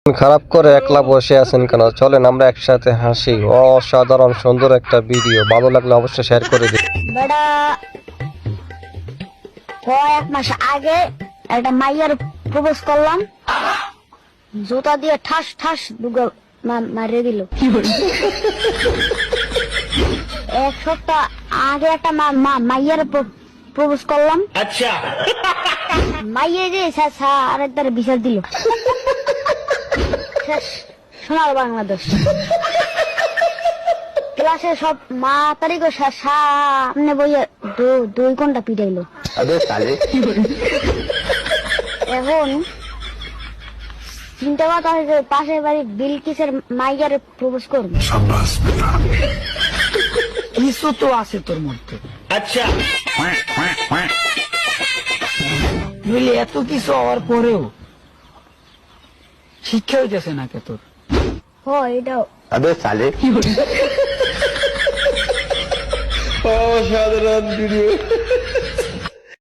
খারাপ করে একলা বসে আছেন কেন? চলেন আমরা একসাথে হাসি। অসাধারণ সুন্দর একটা ভিডিও, ভালো লাগলে অবশ্যই শেয়ার করে দিন। বেটা কয়েক মাস আগে একটা মাইয়ার প্রপোজ করলাম, জুতা দিয়ে ঠাস ঠাস দুগা মারিয়ে দিল। এক সপ্তাহ আগে একটা মাইয়ার প্রপোজ করলাম, আচ্ছা মাইয়ে যে আরেক দ্বারা বিচার দিল। শেষ সোনার বাংলাদেশ। ক্লাসে সব মা তারিখ সামনে বইয়ে 2 ঘন্টা পিটাইলো। এখন চিন্তা কথা হয়েছে পাশের বাড়ি বিলকিসের মাইয়ারে প্রপোজ করবো। কিছু তো আছে তোর মধ্যে। আচ্ছা বুঝলি, এত কিছু হওয়ার পরেও শিক্ষা হইতেছে না কে তোর? এটাও অসাধারণ ভিডিও।